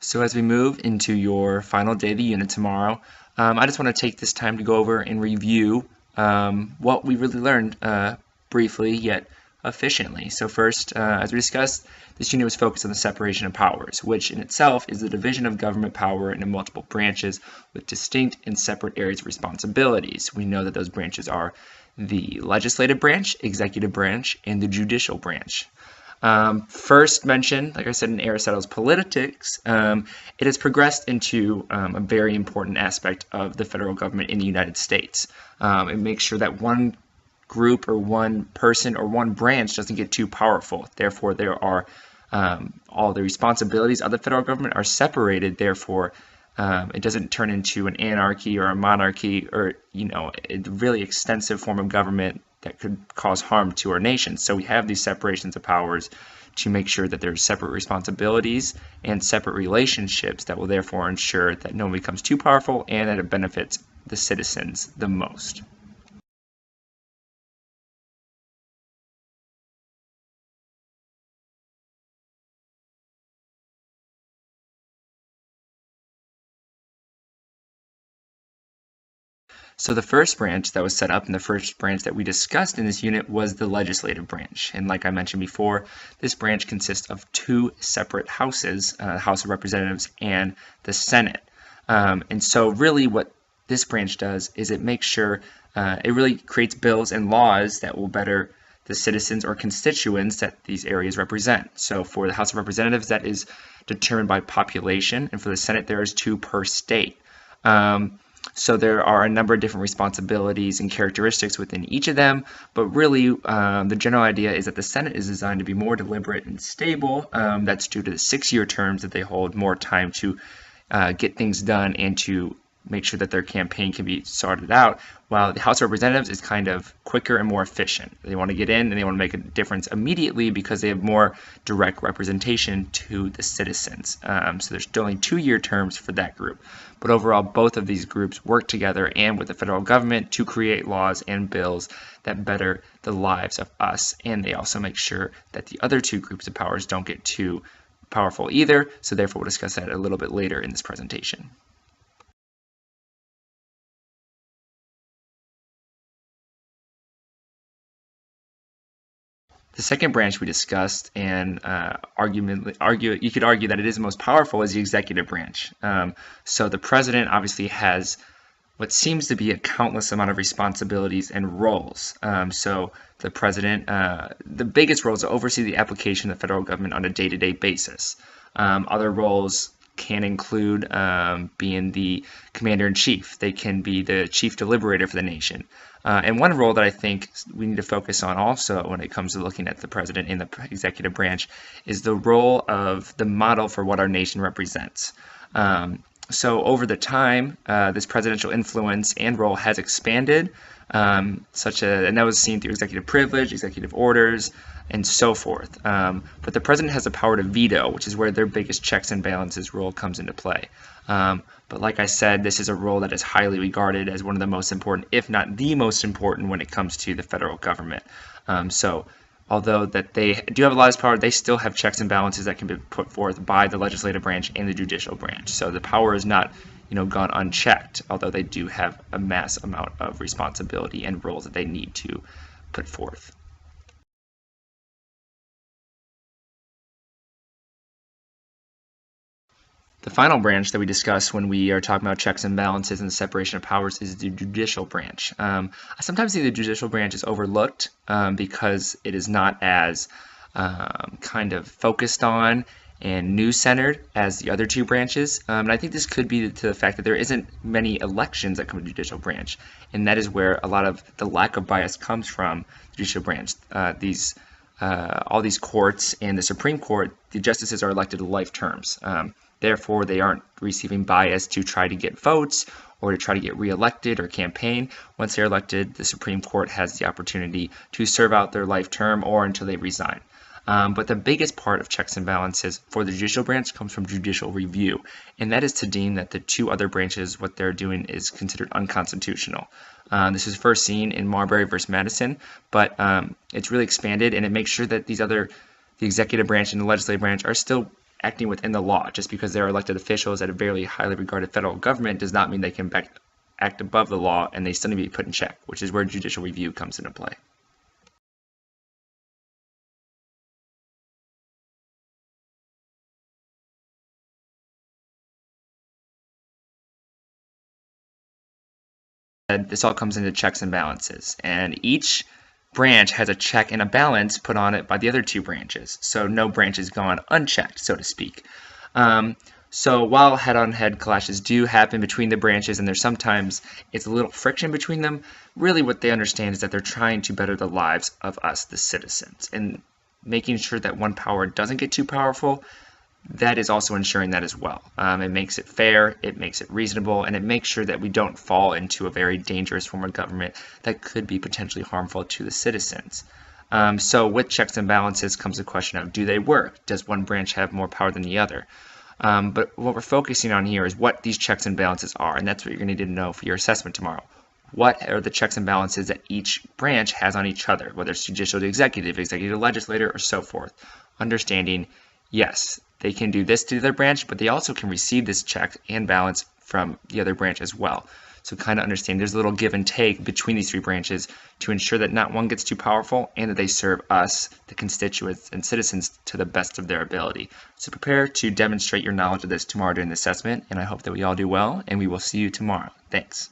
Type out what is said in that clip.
So as we move into your final day of the unit tomorrow, I just want to take this time to go over and review what we really learned briefly yet efficiently. So first, as we discussed, this unit was focused on the separation of powers, which in itself is the division of government power into multiple branches with distinct and separate areas of responsibilities. We know that those branches are the legislative branch, executive branch, and the judicial branch. First mentioned, like I said, in Aristotle's Politics, it has progressed into a very important aspect of the federal government in the United States. It makes sure that one group or one person or one branch doesn't get too powerful. Therefore, there are all the responsibilities of the federal government are separated. Therefore, it doesn't turn into an anarchy or a monarchy or a really extensive form of government that could cause harm to our nation. So we have these separations of powers to make sure that there's separate responsibilities and separate relationships that will therefore ensure that no one becomes too powerful and that it benefits the citizens the most. So the first branch that was set up and the first branch that we discussed in this unit was the legislative branch. And like I mentioned before, this branch consists of two separate houses, the House of Representatives and the Senate. And so really what this branch does is it makes sure it really creates bills and laws that will better the citizens or constituents that these areas represent. So for the House of Representatives, that is determined by population, and for the Senate, there is two per state. So there are a number of different responsibilities and characteristics within each of them, but really the general idea is that the Senate is designed to be more deliberate and stable. That's due to the 6-year terms that they hold more time to get things done and to make sure that their campaign can be sorted out, while the House of Representatives is kind of quicker and more efficient. They want to get in and they want to make a difference immediately because they have more direct representation to the citizens. So there's still only 2-year terms for that group. But overall, both of these groups work together and with the federal government to create laws and bills that better the lives of us. And they also make sure that the other two groups of powers don't get too powerful either. So therefore, we'll discuss that a little bit later in this presentation. The second branch we discussed, and you could argue that it is the most powerful, is the executive branch. So the president obviously has what seems to be a countless amount of responsibilities and roles. So the president, the biggest role is to oversee the application of the federal government on a day-to-day basis. Other roles can include being the commander-in-chief. They can be the chief deliberator for the nation. And one role that I think we need to focus on also when it comes to looking at the president in the executive branch is the role of the model for what our nation represents. So over the time, this presidential influence and role has expanded, and that was seen through executive privilege, executive orders, and so forth. But the president has the power to veto, which is where their biggest checks and balances role comes into play. But like I said, this is a role that is highly regarded as one of the most important, if not the most important, when it comes to the federal government. So although that they do have a lot of power, they still have checks and balances that can be put forth by the legislative branch and the judicial branch. So the power is not gone unchecked, although they do have a mass amount of responsibility and roles that they need to put forth. The final branch that we discuss when we are talking about checks and balances and the separation of powers is the judicial branch. I sometimes think the judicial branch is overlooked because it is not as kind of focused on and news-centered as the other two branches. And I think this could be to the fact that there isn't many elections that come to the judicial branch, and that is where a lot of the lack of bias comes from the judicial branch. All these courts and the Supreme Court, the justices are elected to life terms. Therefore, they aren't receiving bias to try to get votes or to try to get reelected or campaign. Once they're elected, the Supreme Court has the opportunity to serve out their life term or until they resign. But the biggest part of checks and balances for the judicial branch comes from judicial review, and that is to deem that the two other branches, what they're doing is considered unconstitutional. This is first seen in Marbury versus Madison, but it's really expanded, and it makes sure that the executive branch and the legislative branch are still acting within the law. Just because they're elected officials at a very highly regarded federal government does not mean they can act above the law, and they still need to be put in check, which is where judicial review comes into play. This all comes into checks and balances, and each branch has a check and a balance put on it by the other two branches, so no branch is gone unchecked, so to speak. So while head-on-head clashes do happen between the branches, and there's sometimes it's a little friction between them, really what they understand is that they're trying to better the lives of us, the citizens, and making sure that one power doesn't get too powerful. That is also ensuring that as well. It makes it fair, it makes it reasonable, and it makes sure that we don't fall into a very dangerous form of government that could be potentially harmful to the citizens. So with checks and balances comes the question of, do they work? Does one branch have more power than the other? But what we're focusing on here is what these checks and balances are, and that's what you're going to need to know for your assessment tomorrow. What are the checks and balances that each branch has on each other, whether it's judicial to executive, executive to legislator, or so forth? Understanding, yes, they can do this to their branch, but they also can receive this check and balance from the other branch as well. So kind of understand there's a little give and take between these three branches to ensure that not one gets too powerful and that they serve us, the constituents and citizens, to the best of their ability. So prepare to demonstrate your knowledge of this tomorrow during the assessment, and I hope that we all do well, and we will see you tomorrow. Thanks.